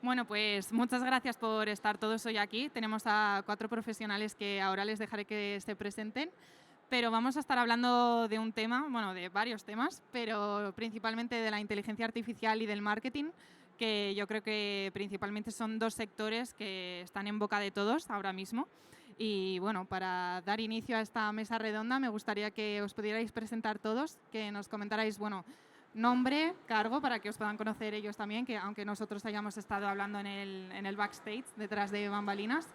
Bueno, pues muchas gracias por estar todos hoy aquí. Tenemos a 4 profesionales que ahora les dejaré que se presenten, pero vamos a estar hablando de un tema, bueno, de varios temas, pero principalmente de la inteligencia artificial y del marketing, que yo creo que principalmente son 2 sectores que están en boca de todos ahora mismo. Y bueno, para dar inicio a esta mesa redonda, me gustaría que os pudierais presentar todos, que nos comentarais, bueno, nombre, cargo, para que os puedan conocer ellos también, que aunque nosotros hayamos estado hablando en el backstage, detrás de bambalinas.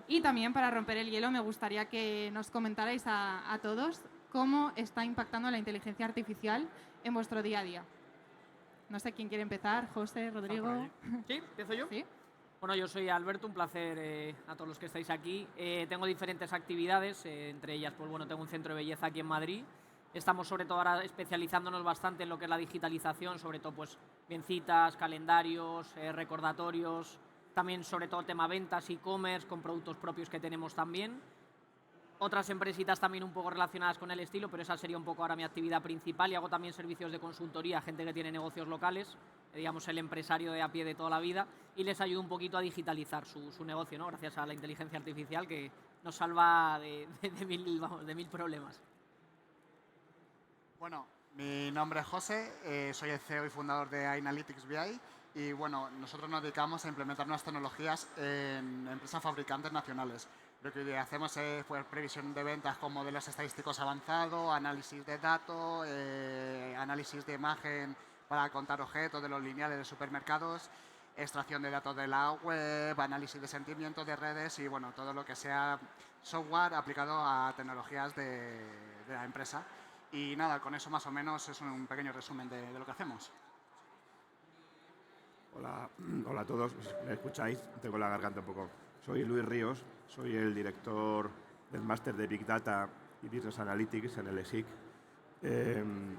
Y también para romper el hielo, me gustaría que nos comentarais a todos cómo está impactando la inteligencia artificial en vuestro día a día. No sé quién quiere empezar, José, Rodrigo. ¿Sí? ¿Empiezo yo? ¿Sí? Bueno, yo soy Alberto, un placer a todos los que estáis aquí. Tengo diferentes actividades, entre ellas, pues bueno, tengo un centro de belleza aquí en Madrid. Estamos sobre todo ahora especializándonos bastante en lo que es la digitalización, sobre todo pues bien citas, calendarios, recordatorios, también sobre todo tema ventas, e-commerce, con productos propios que tenemos también. Otras empresitas también un poco relacionadas con el estilo, pero esa sería un poco ahora mi actividad principal. Y hago también servicios de consultoría a gente que tiene negocios locales, digamos el empresario de a pie de toda la vida, y les ayudo un poquito a digitalizar su negocio, ¿no? Gracias a la inteligencia artificial que nos salva de mil problemas. Bueno, mi nombre es José, soy el CEO y fundador de Analytics BI y bueno, nosotros nos dedicamos a implementar nuevas tecnologías en empresas fabricantes nacionales. Lo que hacemos es pues, previsión de ventas con modelos estadísticos avanzados, análisis de datos, análisis de imagen para contar objetos de los lineales de supermercados, extracción de datos de la web, análisis de sentimientos de redes y bueno, todo lo que sea software aplicado a tecnologías de la empresa. Y nada, con eso más o menos es un pequeño resumen de lo que hacemos. Hola, hola a todos. ¿Me escucháis? Tengo la garganta un poco. Soy Luis Ríos, soy el director del máster de Big Data y Business Analytics en el ESIC.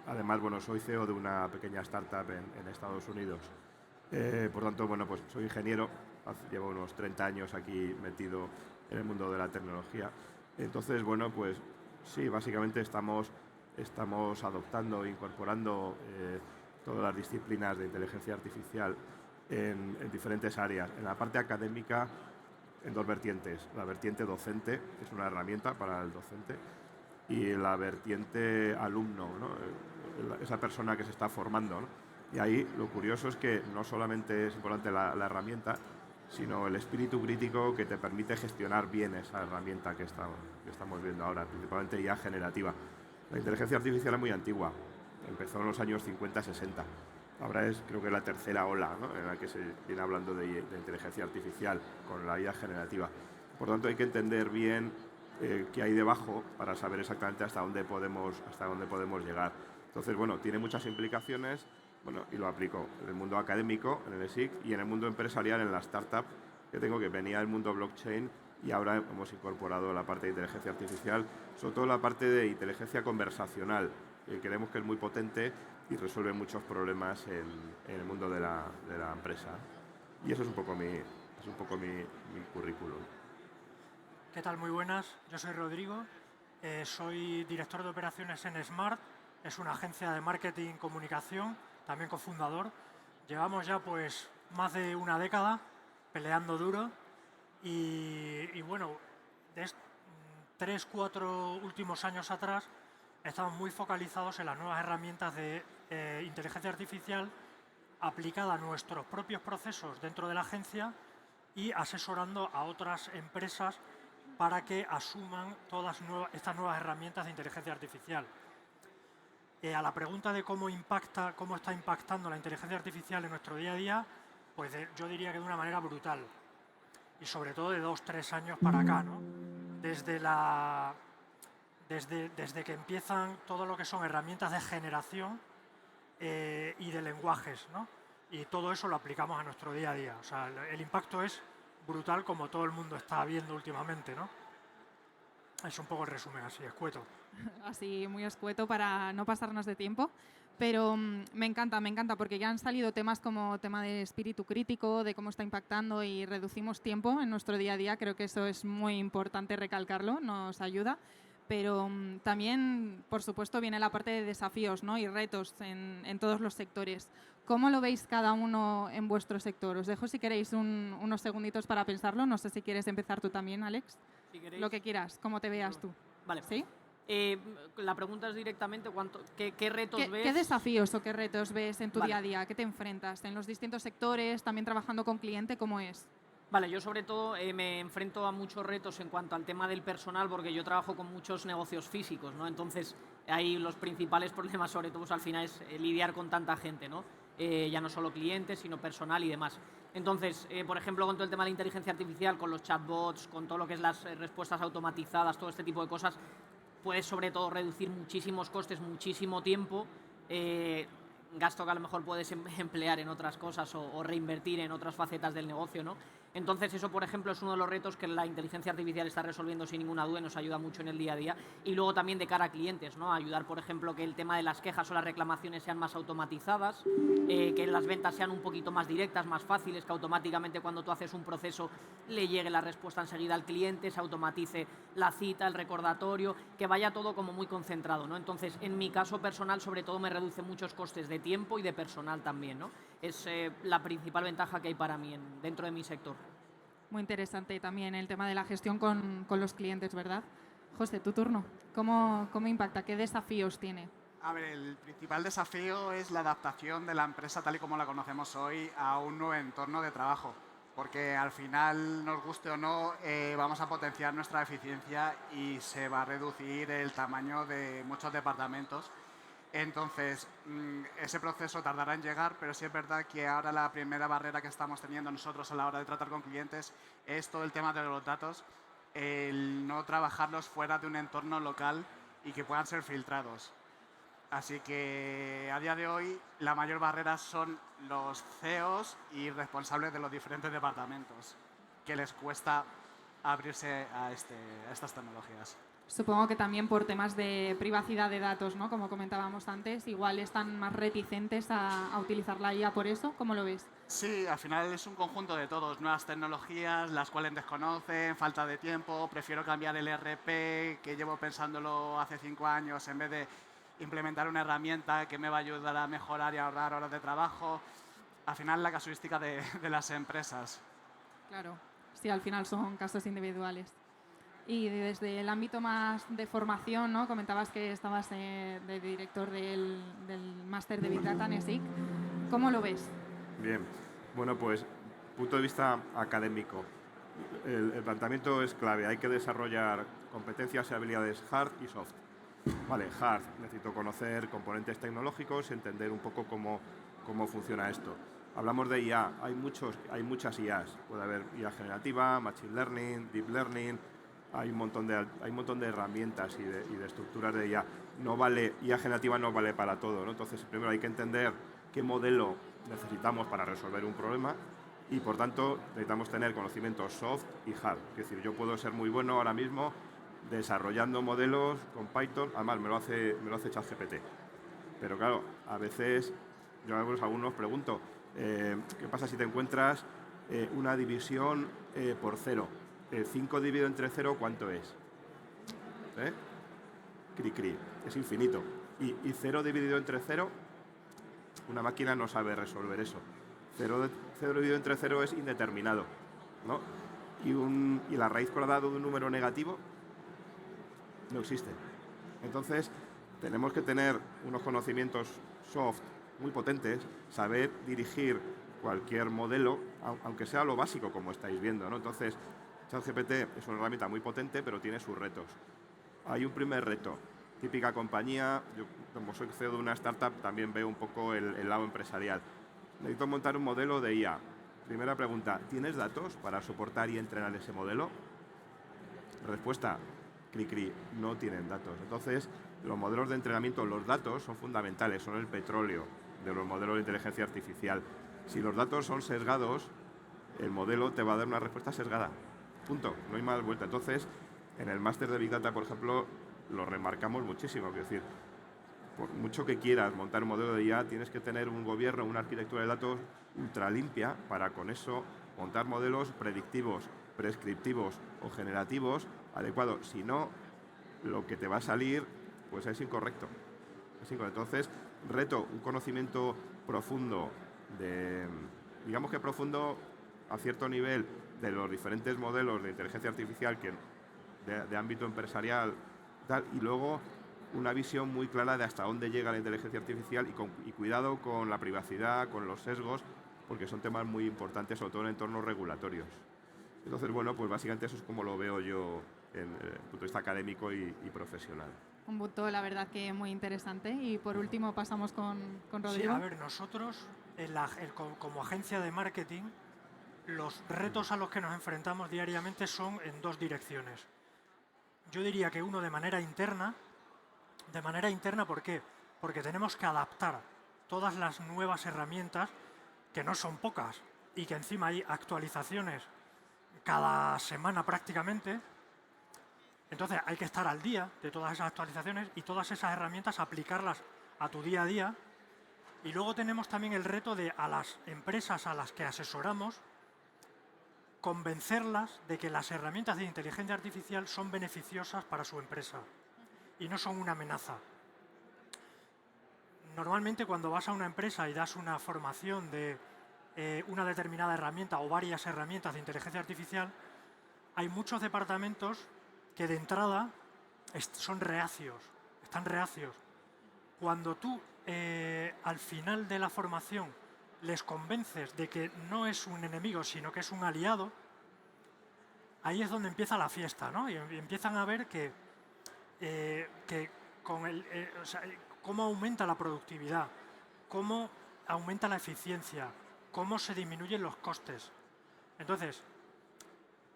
Además, bueno, soy CEO de una pequeña startup en Estados Unidos. Por tanto, bueno, pues soy ingeniero. Llevo unos 30 años aquí metido en el mundo de la tecnología. Entonces, bueno, pues sí, básicamente estamos adoptando e incorporando todas las disciplinas de inteligencia artificial en diferentes áreas. En la parte académica, en dos vertientes. La vertiente docente, que es una herramienta para el docente, y la vertiente alumno, ¿no? Esa persona que se está formando, ¿no? Y ahí lo curioso es que no solamente es importante la herramienta, sino el espíritu crítico que te permite gestionar bien esa herramienta que estamos viendo ahora, principalmente ya generativa. La inteligencia artificial es muy antigua, empezó en los años 50-60. Ahora es, creo que la tercera ola, ¿no?, en la que se viene hablando de inteligencia artificial con la IA generativa. Por tanto, hay que entender bien qué hay debajo para saber exactamente hasta dónde podemos llegar. Entonces, bueno, tiene muchas implicaciones, bueno, y lo aplico en el mundo académico, en el ESIC, y en el mundo empresarial, en la startup que tengo, que venía del mundo blockchain, y ahora hemos incorporado la parte de inteligencia artificial, sobre todo la parte de inteligencia conversacional, que creemos que es muy potente y resuelve muchos problemas en el mundo de la empresa. Y eso es un poco mi currículum. ¿Qué tal? Muy buenas. Yo soy Rodrigo, soy director de operaciones en Smart, es una agencia de marketing y comunicación, también cofundador. Llevamos ya pues más de una década peleando duro y bueno, de 3-4 últimos años atrás estamos muy focalizados en las nuevas herramientas de inteligencia artificial aplicada a nuestros propios procesos dentro de la agencia y asesorando a otras empresas para que asuman todas estas nuevas herramientas de inteligencia artificial. A la pregunta de cómo está impactando la inteligencia artificial en nuestro día a día, pues yo diría que de una manera brutal. Y sobre todo de 2-3 años para acá, ¿no? Desde que empiezan todo lo que son herramientas de generación y de lenguajes, ¿no? Y todo eso lo aplicamos a nuestro día a día. O sea, el impacto es brutal, como todo el mundo está viendo últimamente, ¿no? Es un poco el resumen así, escueto. Así muy escueto para no pasarnos de tiempo, pero me encanta porque ya han salido temas como tema de espíritu crítico, de cómo está impactando y reducimos tiempo en nuestro día a día. Creo que eso es muy importante recalcarlo, nos ayuda. pero también, por supuesto, viene la parte de desafíos, ¿no? Y retos en todos los sectores. ¿Cómo lo veis cada uno en vuestro sector? Os dejo, si queréis, unos segunditos para pensarlo. No sé si quieres empezar tú también, Alex. Si queréis. Lo que quieras, como te veas tú. Vale. ¿Sí? La pregunta es directamente qué retos ves. ¿Qué desafíos o qué retos ves en tu Vale. día a día? ¿Qué te enfrentas? En los distintos sectores, también trabajando con cliente, ¿cómo es? Vale, yo sobre todo me enfrento a muchos retos en cuanto al tema del personal, porque yo trabajo con muchos negocios físicos, ¿no? Entonces, ahí los principales problemas, sobre todo, pues, al final es lidiar con tanta gente, ¿no? Ya no solo clientes, sino personal y demás. Entonces, por ejemplo, con todo el tema de la inteligencia artificial, con los chatbots, con todo lo que es las respuestas automatizadas, todo este tipo de cosas, puedes sobre todo reducir muchísimos costes, muchísimo tiempo, gasto que a lo mejor puedes emplear en otras cosas o reinvertir en otras facetas del negocio, ¿no? Entonces eso, por ejemplo, es uno de los retos que la inteligencia artificial está resolviendo sin ninguna duda y nos ayuda mucho en el día a día. Y luego también de cara a clientes, ¿no? Ayudar, por ejemplo, que el tema de las quejas o las reclamaciones sean más automatizadas, que las ventas sean un poquito más directas, más fáciles, que automáticamente cuando tú haces un proceso le llegue la respuesta enseguida al cliente, se automatice la cita, el recordatorio, que vaya todo como muy concentrado, ¿no? Entonces, en mi caso personal, sobre todo, me reduce muchos costes de tiempo y de personal también, ¿no? Es la principal ventaja que hay para mí dentro de mi sector. Muy interesante también el tema de la gestión con los clientes, ¿verdad? José, tu turno. ¿Cómo impacta? ¿Qué desafíos tiene? A ver, el principal desafío es la adaptación de la empresa tal y como la conocemos hoy a un nuevo entorno de trabajo, porque al final, nos guste o no, vamos a potenciar nuestra eficiencia y se va a reducir el tamaño de muchos departamentos. Entonces, ese proceso tardará en llegar, pero sí es verdad que ahora la primera barrera que estamos teniendo nosotros a la hora de tratar con clientes es todo el tema de los datos, el no trabajarlos fuera de un entorno local y que puedan ser filtrados. Así que a día de hoy la mayor barrera son los CEOs y responsables de los diferentes departamentos, que les cuesta abrirse a estas tecnologías. Supongo que también por temas de privacidad de datos, ¿no? Como comentábamos antes, igual están más reticentes a utilizar la IA por eso. ¿Cómo lo ves? Sí, al final es un conjunto de todos, nuevas tecnologías, las cuales desconocen, falta de tiempo, prefiero cambiar el ERP que llevo pensándolo hace 5 años en vez de implementar una herramienta que me va a ayudar a mejorar y a ahorrar horas de trabajo. Al final la casuística de las empresas. Claro, sí, al final son casos individuales. Y desde el ámbito más de formación, ¿no? Comentabas que estabas de director del máster de Big Data en ESIC. ¿Cómo lo ves? Bien, bueno, pues punto de vista académico. El planteamiento es clave, hay que desarrollar competencias y habilidades hard y soft. Vale, hard, necesito conocer componentes tecnológicos y entender un poco cómo funciona esto. Hablamos de IA, hay muchas IAs, puede haber IA generativa, Machine Learning, Deep Learning, hay un montón de herramientas y de estructuras de IA. IA generativa no vale para todo, ¿no? Entonces, primero hay que entender qué modelo necesitamos para resolver un problema y, por tanto, necesitamos tener conocimientos soft y hard. Es decir, yo puedo ser muy bueno ahora mismo desarrollando modelos con Python, además me lo hace ChatGPT. Pero claro, a veces yo a algunos pregunto, ¿qué pasa si te encuentras una división por 0? 5 dividido entre 0, ¿cuánto es? Cri, es infinito. Y 0 dividido entre 0, una máquina no sabe resolver eso. 0 dividido entre 0 es indeterminado, ¿no? Y la raíz cuadrada de un número negativo no existe. Entonces, tenemos que tener unos conocimientos soft muy potentes, saber dirigir cualquier modelo, aunque sea lo básico, como estáis viendo, ¿no? Entonces, ChatGPT es una herramienta muy potente, pero tiene sus retos. Hay un primer reto. Típica compañía, yo como soy CEO de una startup, también veo un poco el lado empresarial. Necesito montar un modelo de IA. Primera pregunta, ¿tienes datos para soportar y entrenar ese modelo? Respuesta, cri, no tienen datos. Entonces, los modelos de entrenamiento, los datos son fundamentales, son el petróleo de los modelos de inteligencia artificial. Si los datos son sesgados, el modelo te va a dar una respuesta sesgada. Punto, no hay más vuelta. Entonces, en el máster de Big Data, por ejemplo, lo remarcamos muchísimo. Es decir, por mucho que quieras montar un modelo de IA, tienes que tener un gobierno, una arquitectura de datos ultra limpia para con eso montar modelos predictivos, prescriptivos o generativos adecuados. Si no, lo que te va a salir pues es incorrecto. Entonces, reto un conocimiento profundo, digamos que profundo a cierto nivel, de los diferentes modelos de inteligencia artificial de ámbito empresarial, tal, y luego una visión muy clara de hasta dónde llega la inteligencia artificial y cuidado con la privacidad, con los sesgos, porque son temas muy importantes, sobre todo en entornos regulatorios. Entonces, bueno, pues básicamente eso es como lo veo yo en el punto de vista académico y profesional. Un punto, la verdad, que muy interesante. Y por último pasamos con Rodrigo. Sí, a ver, nosotros, como agencia de marketing, los retos a los que nos enfrentamos diariamente son en dos direcciones. Yo diría que uno de manera interna, ¿por qué? Porque tenemos que adaptar todas las nuevas herramientas, que no son pocas, y que encima hay actualizaciones cada semana prácticamente. Entonces hay que estar al día de todas esas actualizaciones y todas esas herramientas aplicarlas a tu día a día. Y luego tenemos también el reto de a las empresas a las que asesoramos convencerlas de que las herramientas de inteligencia artificial son beneficiosas para su empresa y no son una amenaza. Normalmente cuando vas a una empresa y das una formación de una determinada herramienta o varias herramientas de inteligencia artificial, hay muchos departamentos que de entrada están reacios. Cuando tú al final de la formación les convences de que no es un enemigo, sino que es un aliado, ahí es donde empieza la fiesta, ¿no? Y empiezan a ver que con cómo aumenta la productividad, cómo aumenta la eficiencia, cómo se disminuyen los costes. Entonces,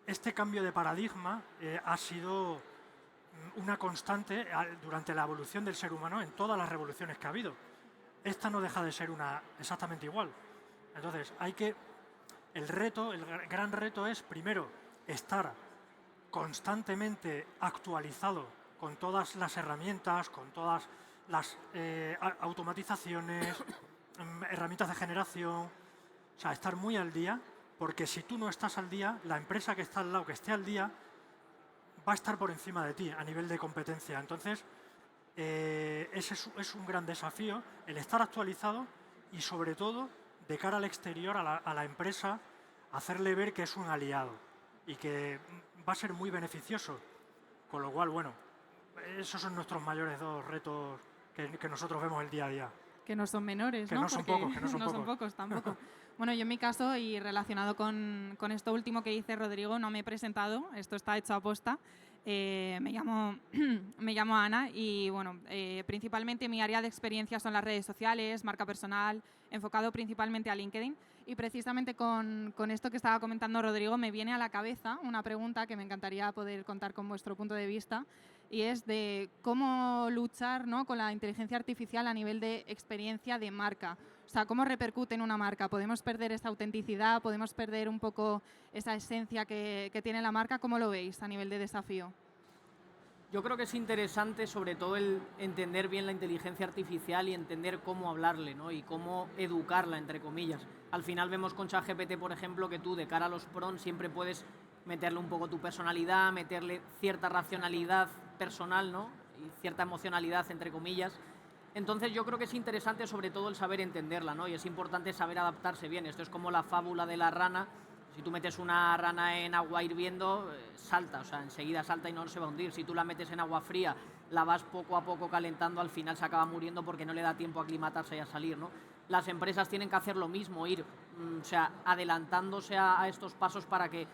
este cambio de paradigma ha sido una constante durante la evolución del ser humano en todas las revoluciones que ha habido. Esta no deja de ser exactamente igual. Entonces, el gran reto es, primero, estar constantemente actualizado con todas las herramientas, con todas las automatizaciones, herramientas de generación, o sea, estar muy al día, porque si tú no estás al día, la empresa que está al lado, que esté al día, va a estar por encima de ti a nivel de competencia. Entonces, ese es un gran desafío, el estar actualizado y, sobre todo, de cara al exterior, a la empresa, hacerle ver que es un aliado y que va a ser muy beneficioso. Con lo cual, bueno, esos son nuestros mayores dos retos que nosotros vemos el día a día. Que no son menores, que ¿no? No son pocos, que no son pocos tampoco. Bueno, yo en mi caso, y relacionado con esto último que dice Rodrigo, no me he presentado, esto está hecho a posta. Me llamo Ana y bueno, principalmente mi área de experiencia son las redes sociales, marca personal, enfocado principalmente a LinkedIn. Y precisamente con esto que estaba comentando Rodrigo me viene a la cabeza una pregunta que me encantaría poder contar con vuestro punto de vista, y es de cómo luchar, ¿no?, con la inteligencia artificial a nivel de experiencia de marca. O sea, ¿cómo repercute en una marca? ¿Podemos perder esa autenticidad? ¿Podemos perder un poco esa esencia que tiene la marca? ¿Cómo lo veis a nivel de desafío? Yo creo que es interesante, sobre todo, el entender bien la inteligencia artificial y entender cómo hablarle, ¿no?, y cómo educarla, entre comillas. Al final vemos con ChatGPT, por ejemplo, que tú de cara a los prompts siempre puedes meterle un poco tu personalidad, meterle cierta racionalidad personal, ¿no?, y cierta emocionalidad, entre comillas. Entonces yo creo que es interesante sobre todo el saber entenderla, ¿no?, y es importante saber adaptarse bien. Esto es como la fábula de la rana. Si tú metes una rana en agua hirviendo, salta, o sea, enseguida salta y no se va a hundir. Si tú la metes en agua fría, la vas poco a poco calentando, al final se acaba muriendo porque no le da tiempo a aclimatarse y a salir, ¿no? Las empresas tienen que hacer lo mismo, ir, o sea, adelantándose a estos pasos para que,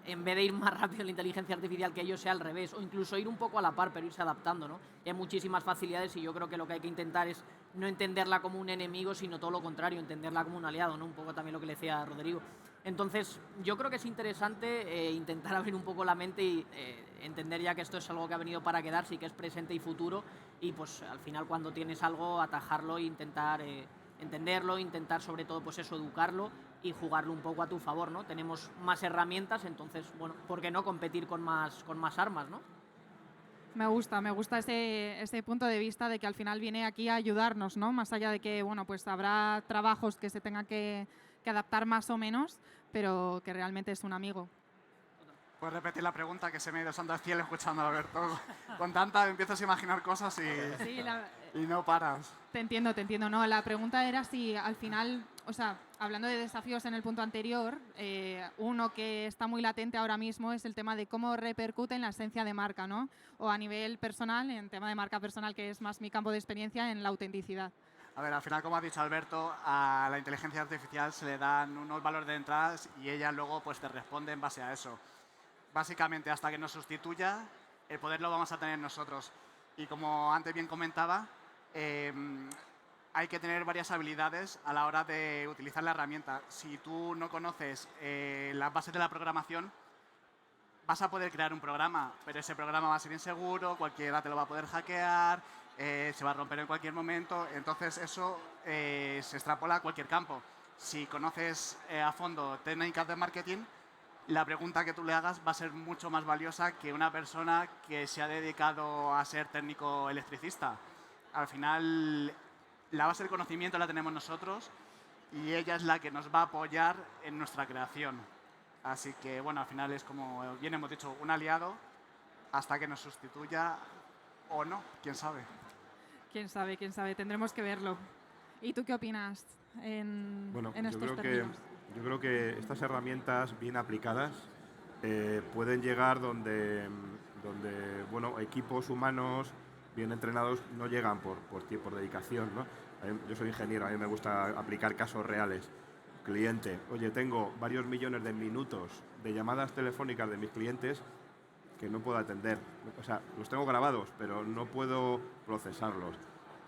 en vez de ir más rápido en la inteligencia artificial, que ello sea al revés, o incluso ir un poco a la par, pero irse adaptando, ¿no? Y hay muchísimas facilidades y yo creo que lo que hay que intentar es no entenderla como un enemigo, sino todo lo contrario, entenderla como un aliado, ¿no? Un poco también lo que le decía Rodrigo. Entonces, yo creo que es interesante intentar abrir un poco la mente y entender ya que esto es algo que ha venido para quedarse y que es presente y futuro, y pues al final cuando tienes algo, atajarlo e intentar entenderlo, intentar sobre todo pues eso, educarlo y jugarlo un poco a tu favor, ¿no? Tenemos más herramientas, entonces, bueno, ¿por qué no competir con más armas, ¿no? Me gusta ese punto de vista de que al final viene aquí a ayudarnos, ¿no? Más allá de que, bueno, pues habrá trabajos que se tengan que adaptar más o menos, pero que realmente es un amigo. ¿Puedes repetir la pregunta que se me ha ido santo al cielo escuchando a Alberto? Con tanta empiezas a imaginar cosas Sí, y no paras. te entiendo, te entiendo. No, la pregunta era si al final, o sea, hablando de desafíos en el punto anterior, uno que está muy latente ahora mismo es el tema de cómo repercute en la esencia de marca, ¿no? O a nivel personal, en tema de marca personal, que es más mi campo de experiencia, en la autenticidad. A ver, al final, como ha dicho Alberto, a la inteligencia artificial se le dan unos valores de entrada y ella luego pues, te responde en base a eso. Básicamente, hasta que nos sustituya, el poder lo vamos a tener nosotros. Y como antes bien comentaba, hay que tener varias habilidades a la hora de utilizar la herramienta. Si tú no conoces las bases de la programación, vas a poder crear un programa, pero ese programa va a ser inseguro, cualquiera te lo va a poder hackear, se va a romper en cualquier momento. Entonces, eso se extrapola a cualquier campo. Si conoces a fondo técnicas de marketing, la pregunta que tú le hagas va a ser mucho más valiosa que una persona que se ha dedicado a ser técnico electricista. Al final, la base del conocimiento la tenemos nosotros y ella es la que nos va a apoyar en nuestra creación. Así que, bueno, al final es como bien hemos dicho, un aliado hasta que nos sustituya o no, quién sabe. Quién sabe, tendremos que verlo. ¿Y tú qué opinas en estos términos? Yo creo que estas herramientas bien aplicadas pueden llegar donde bueno, equipos humanos bien entrenados no llegan por dedicación, ¿no? Yo soy ingeniero, a mí me gusta aplicar casos reales. Cliente, oye, tengo varios millones de minutos de llamadas telefónicas de mis clientes que no puedo atender. O sea, los tengo grabados, pero no puedo procesarlos.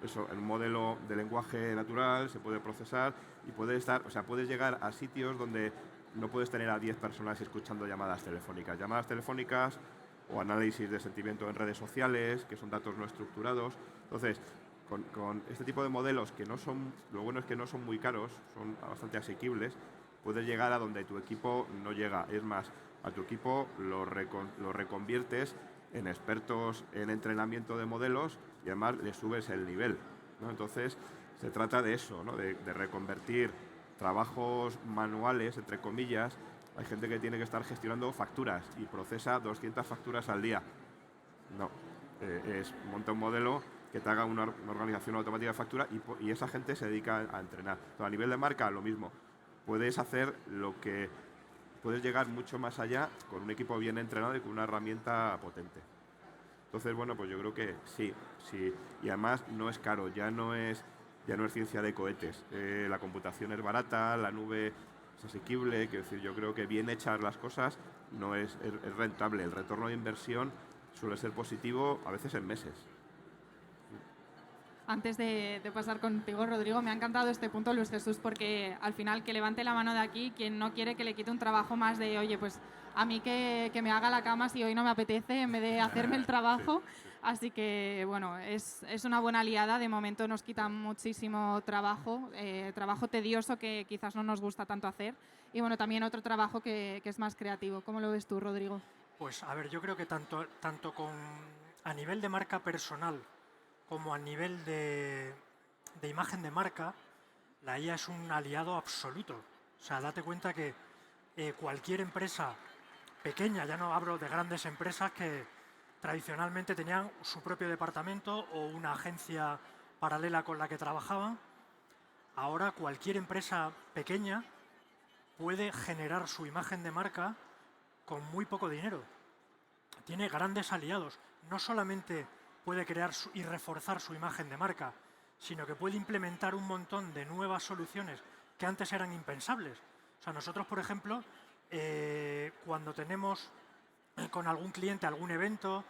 Eso, en un modelo de lenguaje natural se puede procesar y puede estar, o sea, puedes llegar a sitios donde no puedes tener a 10 personas escuchando llamadas telefónicas. Llamadas telefónicas o análisis de sentimiento en redes sociales, que son datos no estructurados. Entonces, con este tipo de modelos que no son, lo bueno es que no son muy caros, son bastante asequibles, puedes llegar a donde tu equipo no llega. Es más, a tu equipo lo reconviertes en expertos en entrenamiento de modelos y además le subes el nivel, ¿no? Entonces, se trata de eso, ¿no? de reconvertir trabajos manuales, entre comillas. Hay gente que tiene que estar gestionando facturas y procesa 200 facturas al día. No, monta un modelo que te haga una organización automática de factura y esa gente se dedica a entrenar. Entonces, a nivel de marca, lo mismo. Puedes hacer puedes llegar mucho más allá con un equipo bien entrenado y con una herramienta potente. Entonces, bueno, pues yo creo que sí. Y además no es caro, ya no es ciencia de cohetes. La computación es barata, la nube es asequible, quiero decir, yo creo que bien hechas las cosas es rentable. El retorno de inversión suele ser positivo, a veces en meses. Antes de pasar contigo, Rodrigo, me ha encantado este punto, Luis Jesús, porque al final que levante la mano de aquí quien no quiere que le quite un trabajo más de, oye, pues a mí que me haga la cama si hoy no me apetece en vez de hacerme el trabajo. Así que, bueno, es una buena aliada. De momento nos quita muchísimo trabajo, trabajo tedioso que quizás no nos gusta tanto hacer. Y, bueno, también otro trabajo que es más creativo. ¿Cómo lo ves tú, Rodrigo? Pues, a ver, yo creo que tanto a nivel de marca personal como a nivel de imagen de marca, la IA es un aliado absoluto. O sea, date cuenta que cualquier empresa pequeña, ya no hablo de grandes empresas que tradicionalmente tenían su propio departamento o una agencia paralela con la que trabajaban, ahora cualquier empresa pequeña puede generar su imagen de marca con muy poco dinero. Tiene grandes aliados. No solamente puede crear y reforzar su imagen de marca, sino que puede implementar un montón de nuevas soluciones que antes eran impensables. O sea, nosotros, por ejemplo, cuando tenemos con algún cliente algún evento,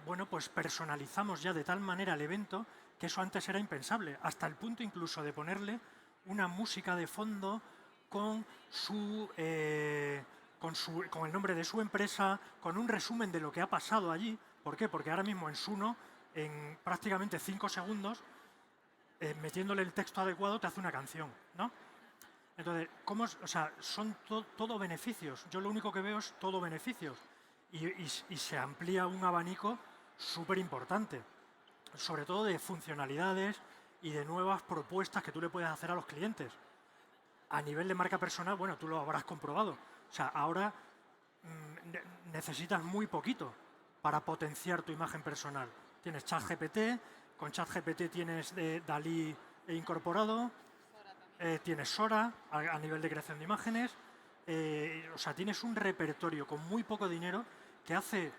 bueno, pues personalizamos ya de tal manera el evento que eso antes era impensable, hasta el punto incluso de ponerle una música de fondo con el nombre de su empresa, con un resumen de lo que ha pasado allí. ¿Por qué? Porque ahora mismo en Suno, en prácticamente 5 segundos, metiéndole el texto adecuado, te hace una canción, ¿no? Entonces, son todo beneficios. Yo lo único que veo es todo beneficios. Y se amplía un abanico súper importante, sobre todo de funcionalidades y de nuevas propuestas que tú le puedes hacer a los clientes. A nivel de marca personal, bueno, tú lo habrás comprobado. O sea, ahora necesitas muy poquito para potenciar tu imagen personal. Tienes ChatGPT, con ChatGPT tienes DALL-E incorporado, tienes Sora a nivel de creación de imágenes, o sea, tienes un repertorio con muy poco dinero que hace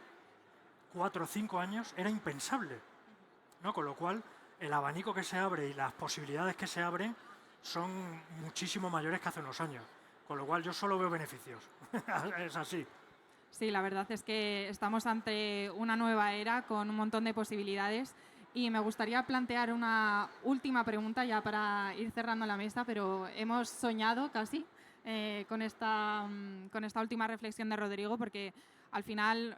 4 o 5 años era impensable, ¿no? Con lo cual, el abanico que se abre y las posibilidades que se abren son muchísimo mayores que hace unos años. Con lo cual, yo solo veo beneficios. Es así. Sí, la verdad es que estamos ante una nueva era con un montón de posibilidades y me gustaría plantear una última pregunta ya para ir cerrando la mesa, pero hemos soñado casi con esta última reflexión de Rodrigo, porque al final,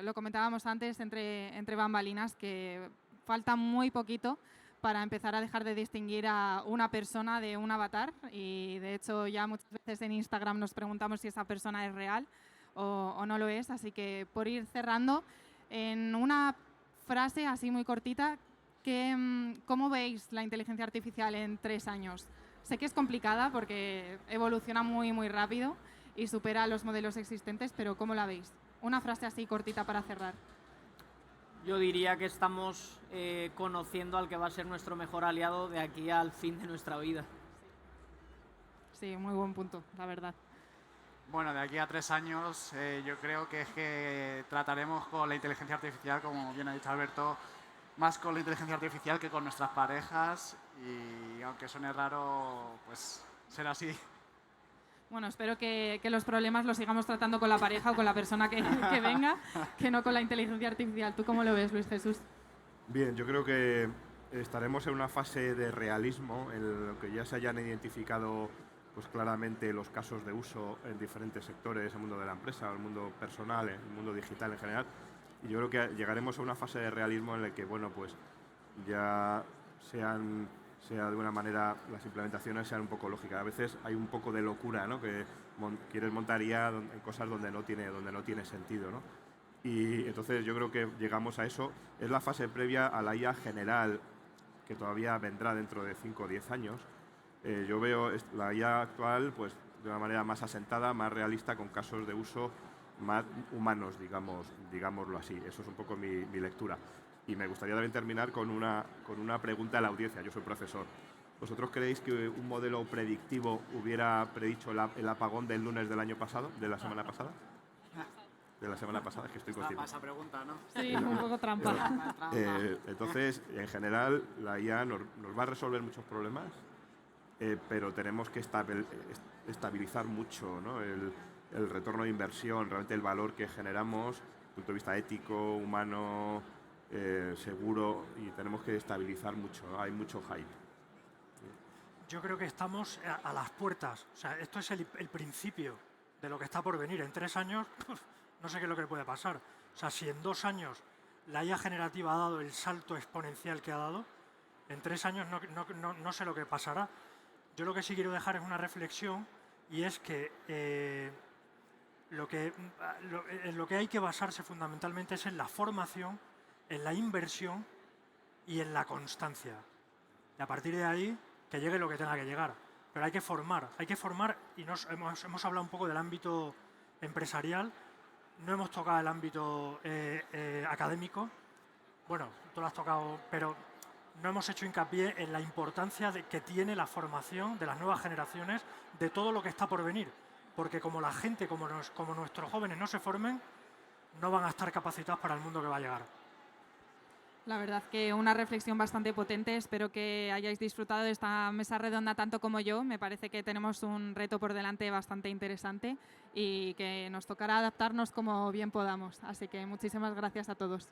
lo comentábamos antes entre bambalinas, que falta muy poquito para empezar a dejar de distinguir a una persona de un avatar, y de hecho ya muchas veces en Instagram nos preguntamos si esa persona es real o no lo es. Así que, por ir cerrando, en una frase así muy cortita, ¿cómo veis la inteligencia artificial en 3 años? Sé que es complicada porque evoluciona muy, muy rápido y supera los modelos existentes, pero ¿cómo la veis? Una frase así cortita para cerrar. Yo diría que estamos conociendo al que va a ser nuestro mejor aliado de aquí al fin de nuestra vida. Sí, muy buen punto, la verdad. Bueno, de aquí a 3 años yo creo que es que trataremos con la inteligencia artificial, como bien ha dicho Alberto, más con la inteligencia artificial que con nuestras parejas, y aunque suene raro, pues será así. Bueno, espero que los problemas los sigamos tratando con la pareja o con la persona que venga, que no con la inteligencia artificial. ¿Tú cómo lo ves, Luis Jesús? Bien, yo creo que estaremos en una fase de realismo en lo que ya se hayan identificado pues claramente los casos de uso en diferentes sectores, el mundo de la empresa, el mundo personal, el mundo digital en general. Y yo creo que llegaremos a una fase de realismo en la que, bueno, pues ya sea de alguna manera las implementaciones sean un poco lógicas. A veces hay un poco de locura, ¿no? Que quieres montar IA en cosas donde no tiene sentido, ¿no? Y entonces yo creo que llegamos a eso. Es la fase previa a la IA general, que todavía vendrá dentro de 5 o 10 años. Yo veo la IA actual pues, de una manera más asentada, más realista, con casos de uso más humanos, digámoslo así. Eso es un poco mi lectura. Y me gustaría también terminar con una pregunta a la audiencia. Yo soy profesor. ¿Vosotros creéis que un modelo predictivo hubiera predicho el apagón del lunes del año pasado, de la semana pasada? De la semana pasada, es que estoy consciente. Esa pregunta, ¿no? Sí, un poco trampa. Entonces, en general, la IA nos va a resolver muchos problemas, pero tenemos que estabilizar mucho, ¿no? el retorno de inversión, realmente el valor que generamos, desde el punto de vista ético, humano, seguro, y tenemos que estabilizar mucho, ¿no? Hay mucho hype. Yo creo que estamos a las puertas. O sea, esto es el principio de lo que está por venir. En 3 años, no sé qué es lo que puede pasar. O sea, si en 2 años la IA generativa ha dado el salto exponencial que ha dado, en 3 años no sé lo que pasará. Yo lo que sí quiero dejar es una reflexión, y es que en lo que hay que basarse fundamentalmente es en la formación, en la inversión y en la constancia. Y a partir de ahí, que llegue lo que tenga que llegar. Pero hay que formar, y hemos hablado un poco del ámbito empresarial, no hemos tocado el ámbito académico. Bueno, tú lo has tocado, pero no hemos hecho hincapié en la importancia que tiene la formación de las nuevas generaciones, de todo lo que está por venir. Porque como la gente, como nuestros jóvenes no se formen, no van a estar capacitados para el mundo que va a llegar. La verdad que una reflexión bastante potente. Espero que hayáis disfrutado de esta mesa redonda tanto como yo. Me parece que tenemos un reto por delante bastante interesante y que nos tocará adaptarnos como bien podamos. Así que muchísimas gracias a todos.